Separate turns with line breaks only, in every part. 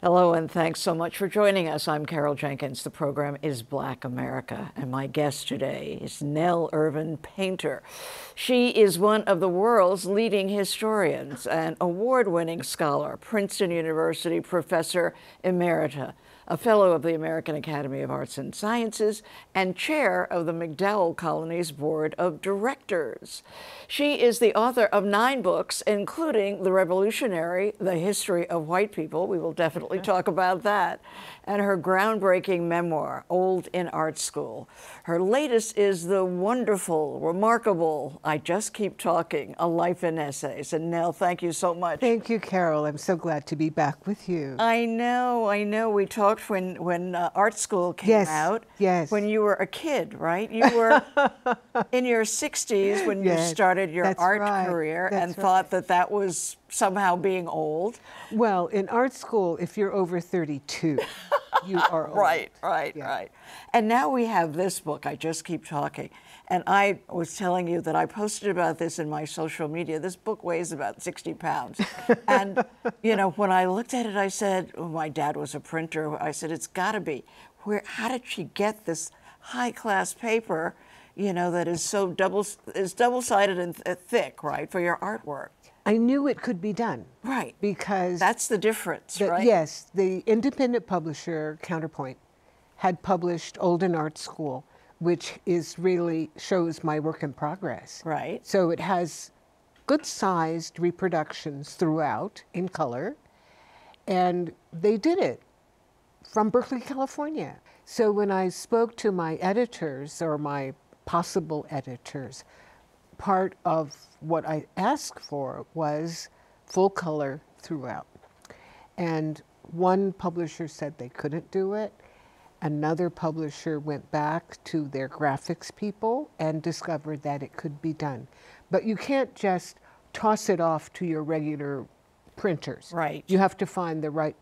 Hello, and thanks so much for joining us. I'm Carol Jenkins. The program is Black America, and my guest today is Nell Irvin, painter. She is one of the world's leading historians, an award-winning scholar, Princeton University professor emerita, a fellow of the American Academy of Arts and Sciences, and chair of the MacDowell Colony's Board of Directors. She is the author of 9 books, including The Revolutionary, The History of White People. We will definitely talk about that. And her groundbreaking memoir, Old in Art School. Her latest is the wonderful, remarkable, I Just Keep Talking, A Life in Essays. And Nell, thank you so much.
Thank you, Carol. I'm so glad to be back with you.
I know. We talked when art school came out.
Yes.
When you were a kid, right? You were in your 60s when you started your art career and thought that that was somehow being old.
Well, in art school, if you're over 32, you are old.
Right. And now we have this book, I Just Keep Talking. And I was telling you that I posted about this in my social media. This book weighs about 60 pounds. And, you know, when I looked at it, I said, oh, my dad was a printer. I said, it's got to be. How did she get this high-class paper, you know, that is so double-sided and thick, right, for your artwork?
I knew it could be done.
Right.
Because
that's the difference, right?
Yes. The independent publisher, Counterpoint, had published Old in Art School, which is really shows my work in progress.
Right.
So it has good-sized reproductions throughout in color, and they did it from Berkeley, California. So when I spoke to my editors, or my possible editors, part of what I asked for was full color throughout. And one publisher said they couldn't do it. Another publisher went back to their graphics people and discovered that it could be done. But you can't just toss it off to your regular printers.
Right.
You have to find the right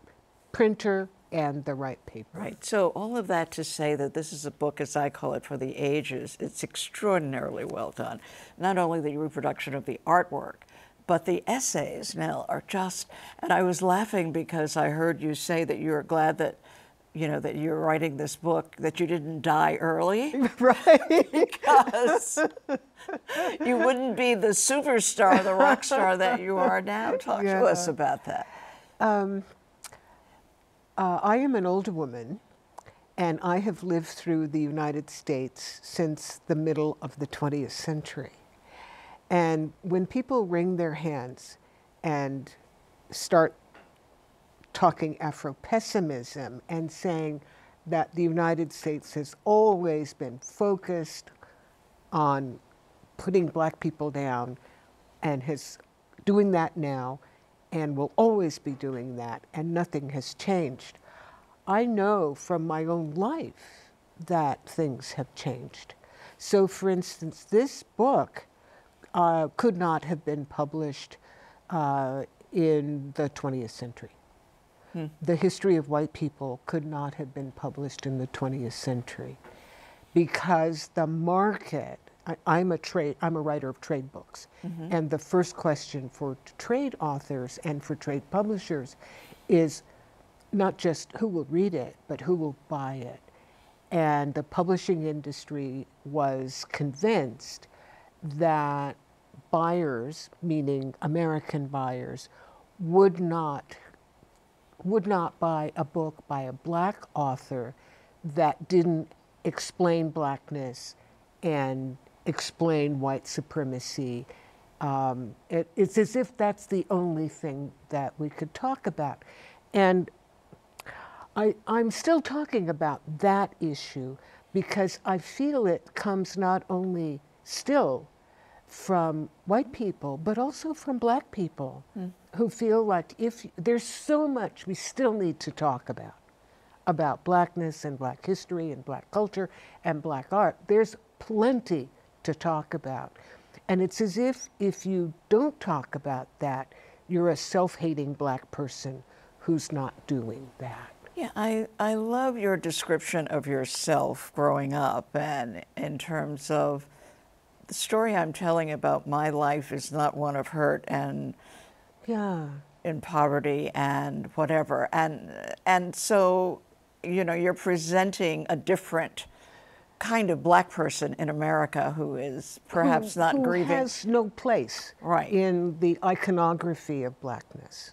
printer and the right paper.
Right. So all of that to say that this is a book, as I call it, for the ages. It's extraordinarily well done. Not only the reproduction of the artwork, but the essays, Nell, are just, and I was laughing because I heard you say that you're glad that, you know, that you're writing this book, that you didn't die early.
Right.
Because you wouldn't be the superstar, the rock star that you are now. Talk to us about that.
I am an older woman, and I have lived through the United States since the middle of the 20th century. And when people wring their hands and start talking Afro-pessimism and saying that the United States has always been focused on putting Black people down and is doing that now and will always be doing that, and nothing has changed. I know from my own life that things have changed. So for instance, this book could not have been published in the 20th century. The History of White People could not have been published in the 20th century because the market, I'm a writer of trade books, and the first question for trade authors and for trade publishers is not just who will read it, but who will buy it. And the publishing industry was convinced that buyers, meaning American buyers, would not buy a book by a Black author that didn't explain Blackness and explain white supremacy. It's as if that's the only thing that we could talk about. And I'm still talking about that issue because I feel it comes not only still from white people, but also from Black people who feel like there's so much we still need to talk about Blackness and Black history and Black culture and Black art. There's plenty to talk about. And it's as if you don't talk about that, you're a self-hating Black person who's not doing that.
Yeah, I love your description of yourself growing up, and in terms of the story I'm telling about my life is not one of hurt and in poverty and whatever. And so, you know, you're presenting a different kind of Black person in America who is perhaps not grieving.
Who has no place in the iconography of Blackness.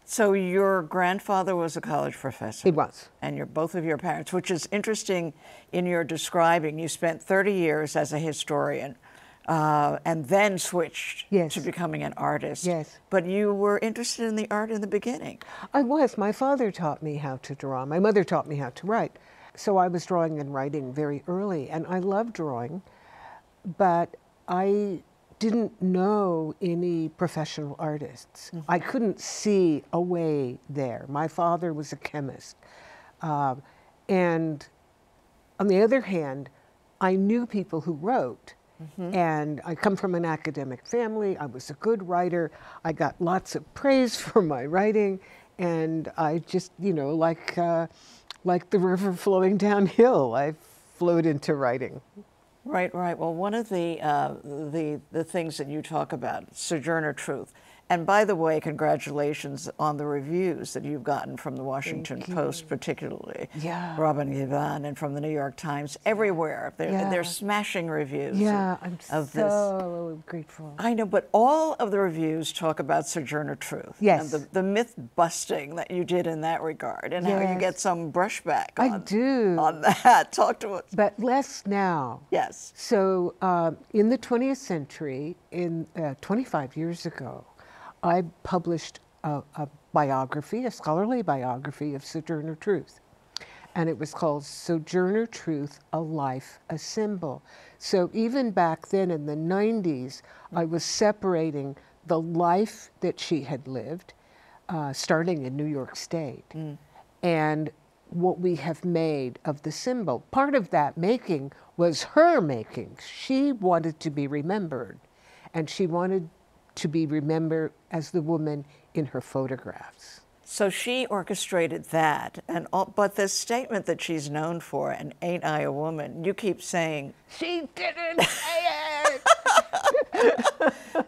So your grandfather was a college professor.
He was.
And both of your parents, which is interesting in your describing. You spent 30 years as a historian and then switched to becoming an artist.
Yes.
But you were interested in the art in the beginning.
I was. My father taught me how to draw. My mother taught me how to write. So I was drawing and writing very early, and I loved drawing, but I didn't know any professional artists. I couldn't see a way there. My father was a chemist. And on the other hand, I knew people who wrote. And I come from an academic family. I was a good writer. I got lots of praise for my writing. And I just, you know, like the river flowing downhill, I flowed into writing.
Right, right. Well, one of the things that you talk about, Sojourner Truth, and by the way, congratulations on the reviews that you've gotten from the Washington Post, particularly, Robin Givhan, and from the New York Times, everywhere. They're smashing reviews.
Yeah, I'm so grateful.
I know, but all of the reviews talk about Sojourner Truth.
Yes.
And the myth busting that you did in that regard, and how you get some brushback on that. Talk to us.
But less now.
Yes.
So in the 20th century, 25 years ago, I published a biography, a scholarly biography of Sojourner Truth. And it was called Sojourner Truth, A Life, a Symbol. So even back then in the 90s, I was separating the life that she had lived, starting in New York State, and what we have made of the symbol. Part of that making was her making. She wanted to be remembered, and she wanted to be remembered as the woman in her photographs.
So she orchestrated that, but the statement that she's known for, and ain't I a woman, you keep saying,
she didn't say it!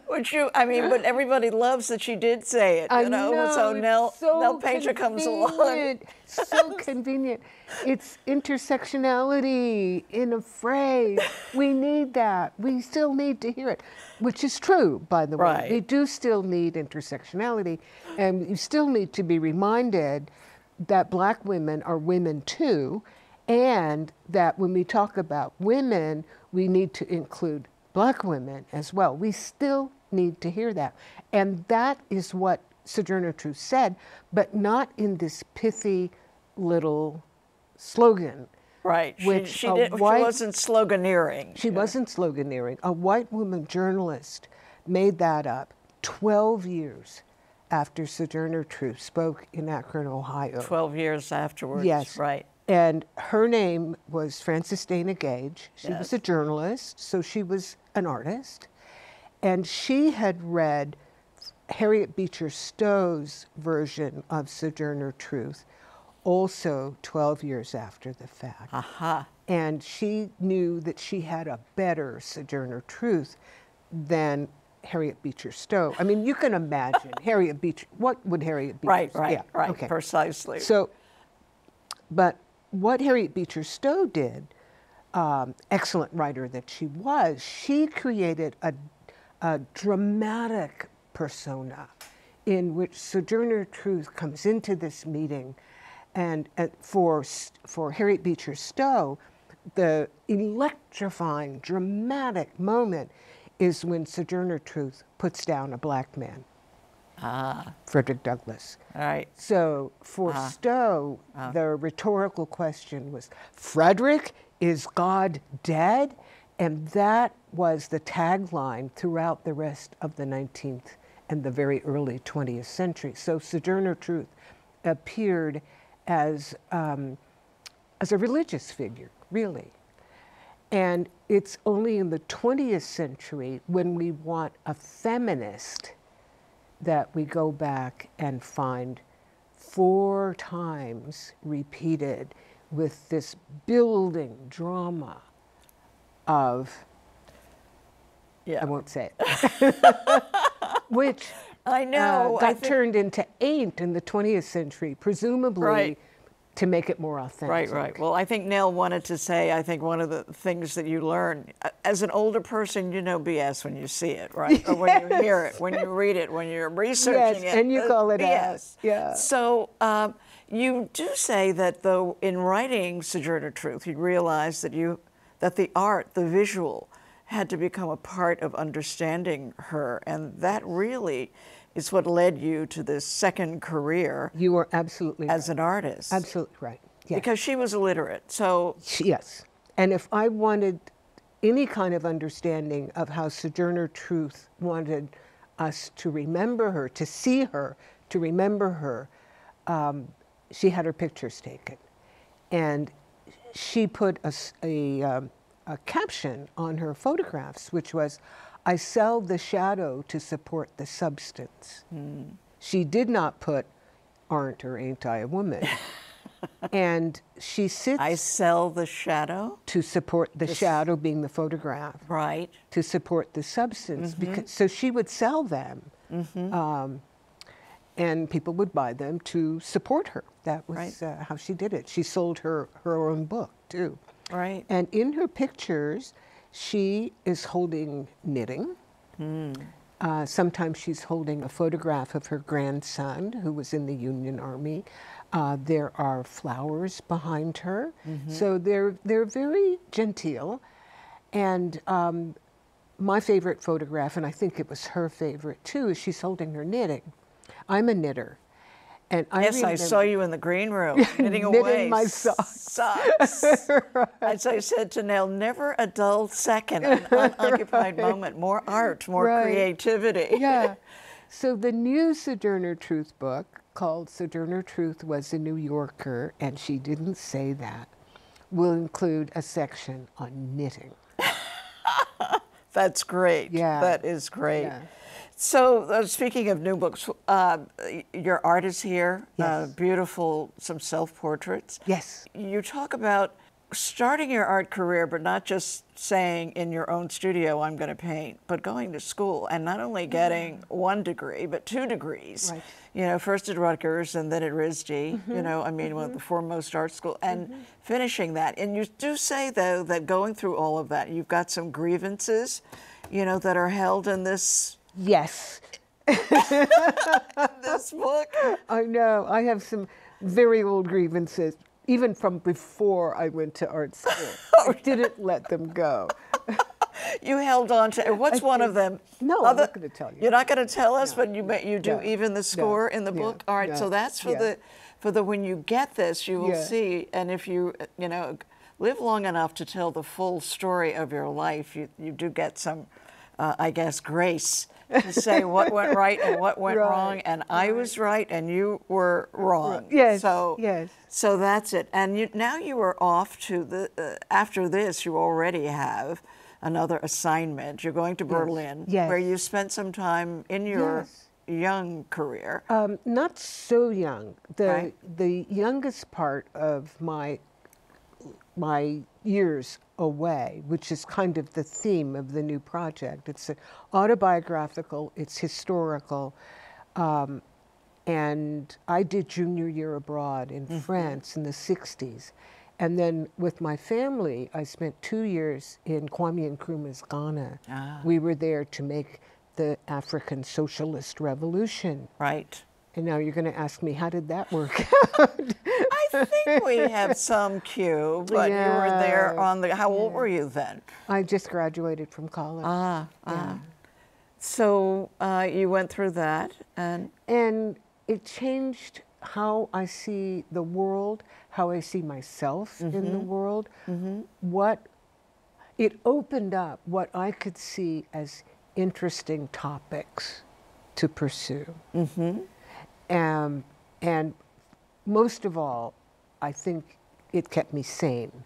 But everybody loves that she did say it, you know? So Nell Painter comes along.
So convenient. It's intersectionality in a phrase. We need that. We still need to hear it, which is true, by the way. We do still need intersectionality, and you still need to be reminded that Black women are women too, and that when we talk about women, we need to include Black women as well. We still need to hear that. And that is what Sojourner Truth said, but not in this pithy little slogan.
Right. She wasn't sloganeering.
She wasn't sloganeering. A white woman journalist made that up 12 years after Sojourner Truth spoke in Akron, Ohio.
12 years afterwards.
Yes.
Right.
And her name was Frances Dana Gage. She was a journalist, so she was an artist. And she had read Harriet Beecher Stowe's version of Sojourner Truth, also 12 years after the fact. And she knew that she had a better Sojourner Truth than Harriet Beecher Stowe. I mean, you can imagine Harriet Beecher. What would Harriet Beecher?
Right. Okay. Precisely.
So, but what Harriet Beecher Stowe did, excellent writer that she was, she created a dramatic persona in which Sojourner Truth comes into this meeting, and for Harriet Beecher Stowe, the electrifying, dramatic moment is when Sojourner Truth puts down a Black man, Frederick Douglass.
All right.
So for Stowe, the rhetorical question was, Frederick, is God dead? And that was the tagline throughout the rest of the 19th and the very early 20th century. So Sojourner Truth appeared as a religious figure, really. And it's only in the 20th century, when we want a feminist, that we go back and find 4 times repeated with this building drama of, I won't say it, which
I know.
got turned into ain't in the 20th century, presumably to make it more authentic.
Right. Well, I think Nell wanted to say, I think one of the things that you learn, as an older person, you know BS when you see it, right? Or when you hear it, when you read it, when you're researching it.
And you call it
BS.
out. Yeah.
So you do say that, though, in writing Sojourner Truth, you realized that the art, the visual, had to become a part of understanding her, and that really is what led you to this second career.
You are absolutely
as
right.
an artist.
Absolutely right. Yes.
Because she was illiterate, so.
Yes. And if I wanted any kind of understanding of how Sojourner Truth wanted us to remember her, to see her, to remember her, she had her pictures taken. And she put a caption on her photographs, which was, "I sell the shadow to support the substance." She did not put, "Aren't or ain't I a woman?" And she sits...
I sell the shadow?
To support the shadow being the photograph.
Right.
To support the substance. Because, so she would sell them. And people would buy them to support her. That was how she did it. She sold her own book, too.
Right.
And in her pictures, she is holding knitting. Sometimes she's holding a photograph of her grandson, who was in the Union Army. There are flowers behind her. So they're very genteel. And my favorite photograph, and I think it was her favorite too, is she's holding her knitting. I'm a knitter. And
I saw you in the green room knitting away.
My socks.
Right. As I said to Nell, never a dull second, an unoccupied moment, more art, more creativity.
Yeah. So the new Sojourner Truth book, called Sojourner Truth Was a New Yorker, and she didn't say that, will include a section on knitting.
That's great.
Yeah.
That is great.
Yeah.
So speaking of new books, your art is here.
Yes.
Beautiful, some self-portraits.
Yes.
You talk about starting your art career, but not just saying in your own studio, I'm going to paint, but going to school and not only getting 1 degree, but 2 degrees.
Right.
You know, first at Rutgers and then at RISD, you know, I mean, one of the foremost art school, and finishing that. And you do say, though, that going through all of that, you've got some grievances, you know, that are held in this...
Yes.
this book.
I know. I have some very old grievances, even from before I went to art school. I didn't let them go.
You held on to, what's one of them?
No, I'm not going to tell you.
You're not going to tell us,
No.
but you do even the score in the book? All right, so that's for the when you get this, you will see, and if you, you know, live long enough to tell the full story of your life, you do get some, I guess, grace to say what went right and what went wrong, and I was right and you were wrong.
Yes,
so,
yes.
So that's it. And now you are off to the, after this, you already have another assignment. You're going to Berlin, where you spent some time in your young career.
Not so young. The youngest part of my years away, which is kind of the theme of the new project. It's autobiographical, it's historical, and I did junior year abroad in France in the 60s. And then with my family, I spent 2 years in Kwame Nkrumah's Ghana. We were there to make the African Socialist Revolution.
Right.
And now you're going to ask me, how did that work out?
I think we have some cue, but you were there on the, how old were you then?
I just graduated from college.
So you went through that, and
it changed how I see the world, how I see myself in the world. It opened up what I could see as interesting topics to pursue. And most of all, I think it kept me sane,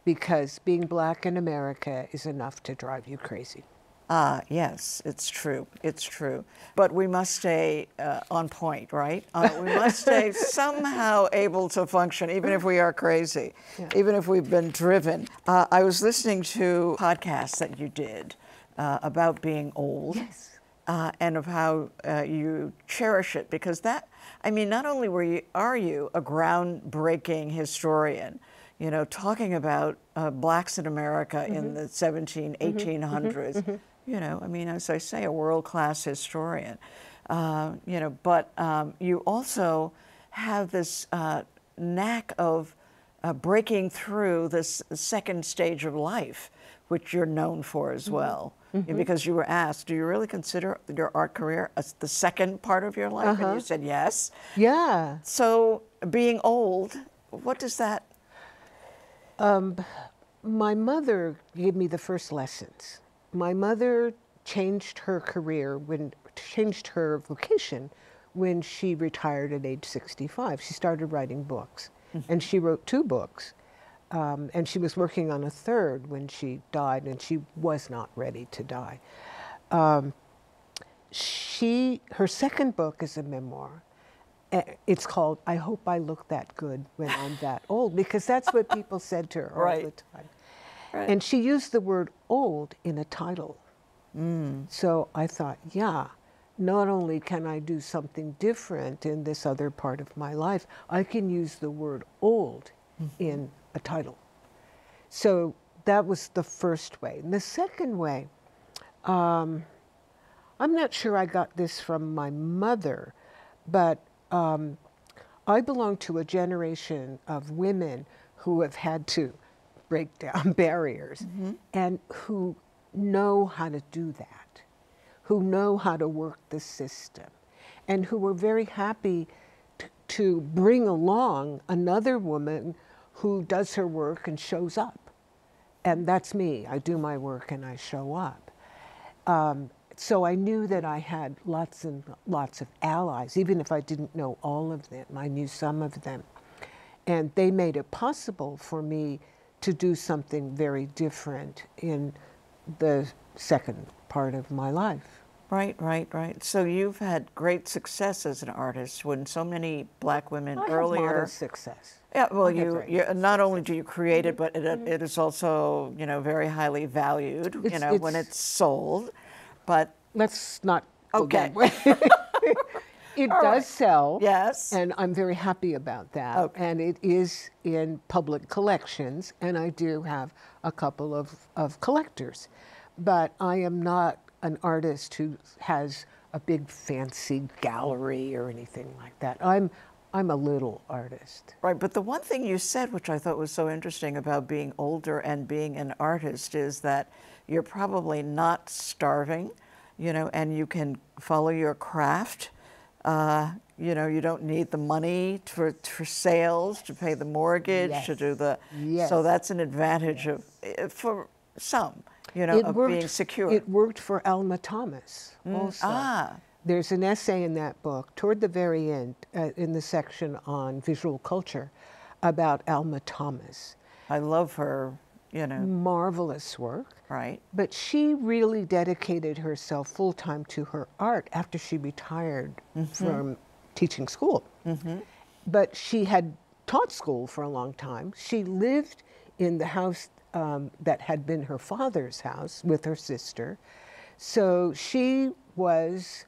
because being Black in America is enough to drive you crazy.
Yes, it's true. It's true. But we must stay on point, right? We must stay somehow able to function, even if we are crazy, even if we've been driven. I was listening to podcasts that you did about being old. and of how you cherish it, because that, I mean, not only are you a groundbreaking historian, you know, talking about blacks in America in the 1800s, you know, I mean, as I say, a world-class historian, you know, but you also have this knack of breaking through this second stage of life, which you're known for as well. Because you were asked, do you really consider your art career as the second part of your life? And you said yes.
Yeah.
So being old, what does that?
My mother gave me the first lessons. My mother changed her career, changed her vocation when she retired at age 65. She started writing books, and she wrote 2 books. And she was working on a 3rd when she died, and she was not ready to die. Her 2nd book is a memoir. It's called I Hope I Look That Good When I'm That Old, because that's what people said to her all the time.
Right.
And she used the word old in a title. So I thought, yeah, not only can I do something different in this other part of my life, I can use the word old in a title. So that was the first way. And the second way, I'm not sure I got this from my mother, but I belong to a generation of women who have had to break down barriers and who know how to do that, who know how to work the system, and who were very happy to bring along another woman who does her work and shows up. And that's me. I do my work and I show up. So I knew that I had lots and lots of allies, even if I didn't know all of them. I knew some of them. And they made it possible for me to do something very different in the second part of my life.
Right, right, right. So you've had great success as an artist when so many black women earlier.
I have modest success.
Yeah, well, you not only do you create it, but it is also, you know, very highly valued, you know, when it's sold. But
let's not go
okay.
that way. It does sell.
Yes.
And I'm very happy about that. Okay. And it is in public collections, and I do have a couple of collectors. But I am not an artist who has a big fancy gallery or anything like that. I'm a little artist.
Right, but the one thing you said, which I thought was so interesting about being older and being an artist, is that you're probably not starving, you know, and you can follow your craft. You know, you don't need the money for sales, to pay the mortgage, to do the, so that's an advantage of, for some, you know, of being secure.
It worked for Alma Thomas also. There's an essay in that book, toward the very end, in the section on visual culture, about Alma Thomas.
I love her, you know.
Marvelous work.
Right.
But she really dedicated herself full-time to her art after she retired from teaching school. But she had taught school for a long time. She lived in the house that had been her father's house with her sister. So she was,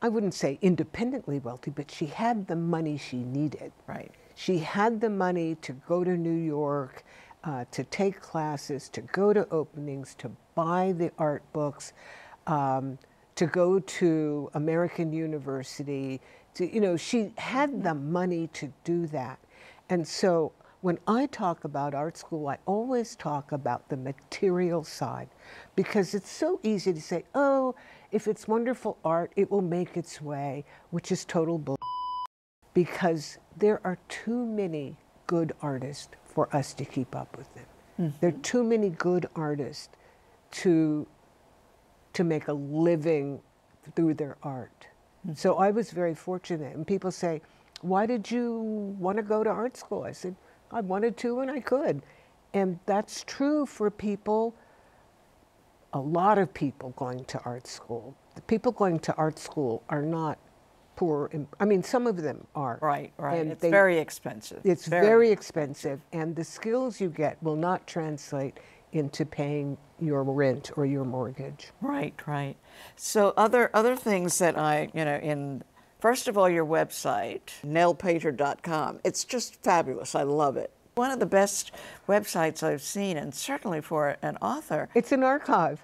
I wouldn't say independently wealthy, but she had the money she needed.
Right.
She had the money to go to New York, to take classes, to go to openings, to buy the art books, to go to American University. You know, she had the money to do that. And so when I talk about art school, I always talk about the material side, because it's so easy to say, oh, if it's wonderful art, it will make its way, which is total bull. Because there are too many good artists for us to keep up with them. There are too many good artists to make a living through their art. So I was very fortunate. And people say, why did you want to go to art school? I said, I wanted to and I could. And that's true for people, a lot of people going to art school. The people going to art school are not poor. I mean, some of them are.
Right, right. And it's very expensive.
It's very expensive. And the skills you get will not translate into paying your rent or your mortgage.
Right, right. So other things that I, first of all, your website, nellpainter.com. It's just fabulous. I love it. One of the best websites I've seen, and certainly for an author.
It's an archive.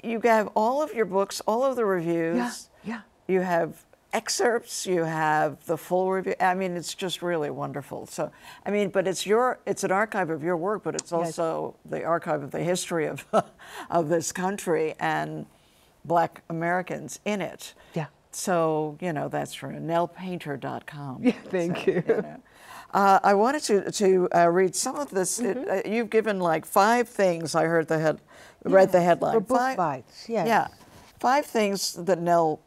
You have all of your books, all of the reviews.
Yeah.
You have excerpts, you have the full review. I mean, it's just really wonderful. So, I mean, but it's an archive of your work, but it's also the archive of the history of of this country and Black Americans in it.
Yeah.
So, that's from nellpainter.com.
Yeah, thank you.
I wanted to read some of this. You've given like 5 things. I heard read the headline.
For book bites, yes.
Yeah. 5 things that Nell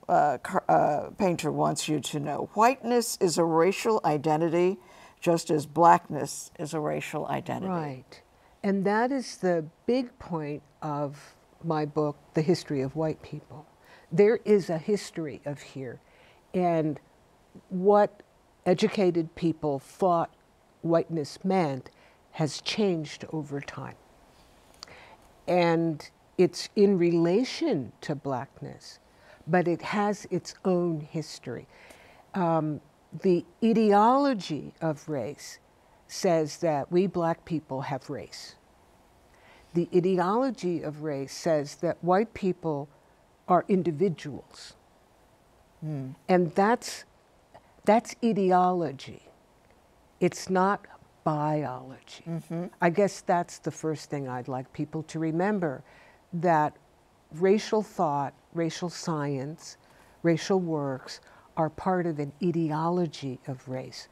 Painter wants you to know. Whiteness is a racial identity, just as blackness is a racial identity.
Right. And that is the big point of my book, The History of White People. There is a history of here. And what educated people thought whiteness meant has changed over time. And it's in relation to blackness, but it has its own history. The ideology of race says that we Black people have race. The ideology of race says that white people are individuals. And that's ideology. It's not biology. I guess that's the first thing I'd like people to remember, that racial thought, racial science, racial works are part of an ideology of race.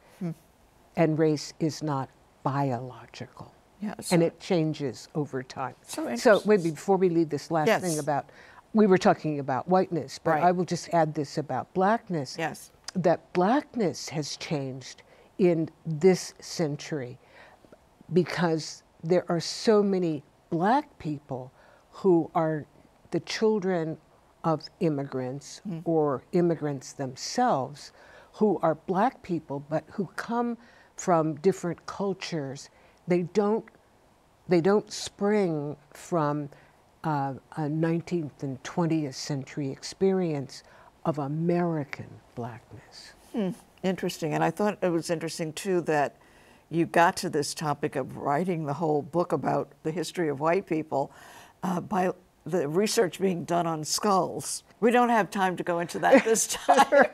And race is not biological.
Yeah,
And it changes over time.
So
maybe before we leave this last thing about, we were talking about whiteness, but I will just add this about blackness.
Yes.
That blackness has changed in this century because there are so many Black people who are the children of immigrants or immigrants themselves who are Black people but who come from different cultures. They don't spring from a 19th and 20th century experience of American Blackness.
Interesting. And I thought it was interesting, too, that you got to this topic of writing the whole book about the history of white people by the research being done on skulls. We don't have time to go into that this time.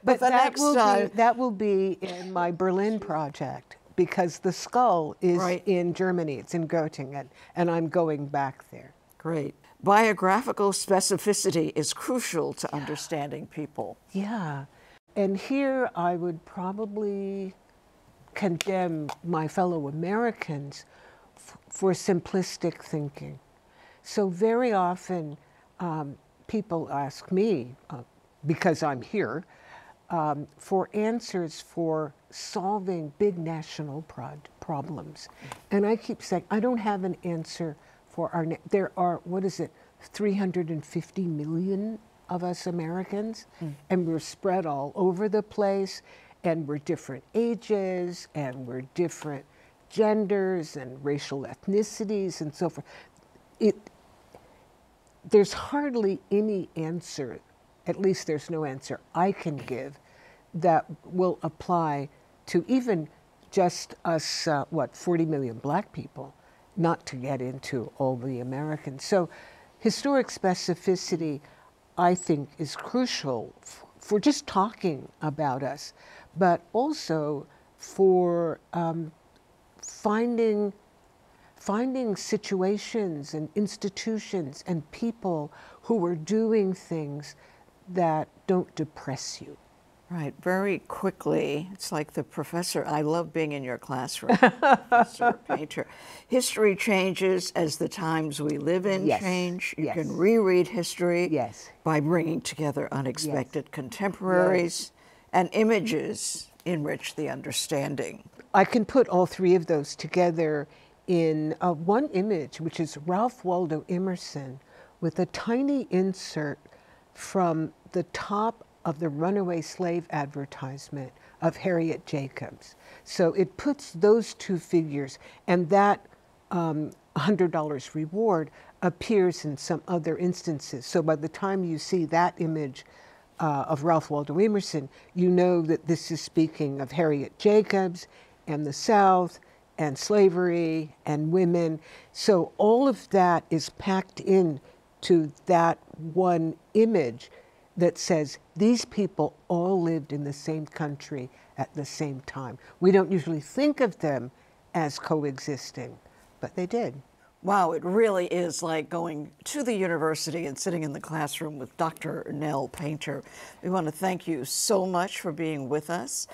But the next time.
That will be in my Berlin project, because the skull is in Germany. It's in Göttingen, and I'm going back there.
Great. Biographical specificity is crucial to understanding people.
Yeah. And here I would probably condemn my fellow Americans for simplistic thinking. So very often people ask me, because I'm here, for answers for solving big national problems. And I keep saying, I don't have an answer for there are, 350 million of us Americans, and we're spread all over the place, and we're different ages, and we're different genders and racial ethnicities and so forth. There's hardly any answer, at least there's no answer I can give, that will apply to even just us, 40 million Black people, not to get into all the Americans. So historic specificity, I think, is crucial for just talking about us, but also for finding situations and institutions and people who are doing things that don't depress you.
Right, very quickly, it's like the professor, I love being in your classroom, Professor Painter. History changes as the times we live in change. You can reread history by bringing together unexpected contemporaries, and images enrich the understanding.
I can put all 3 of those together in one image, which is Ralph Waldo Emerson with a tiny insert from the top of the runaway slave advertisement of Harriet Jacobs. So it puts those 2 figures, and that $100 reward appears in some other instances. So by the time you see that image of Ralph Waldo Emerson, you know that this is speaking of Harriet Jacobs and the South and slavery and women. So all of that is packed in to that one image that says these people all lived in the same country at the same time. We don't usually think of them as coexisting, but they did.
Wow, it really is like going to the university and sitting in the classroom with Dr. Nell Painter. We want to thank you so much for being with us.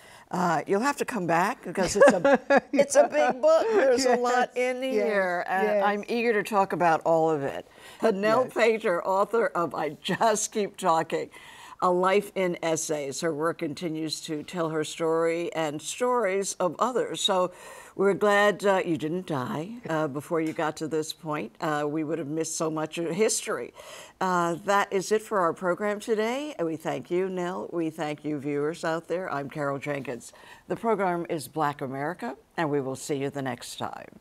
You'll have to come back because it's a, it's a big book. There's a lot in here, and I'm eager to talk about all of it. Nell Painter, author of I Just Keep Talking, A Life in Essays. Her work continues to tell her story and stories of others. So we're glad you didn't die before you got to this point. We would have missed so much of history. That is it for our program today. We thank you, Nell. We thank you, viewers out there. I'm Carol Jenkins. The program is Black America, and we will see you the next time.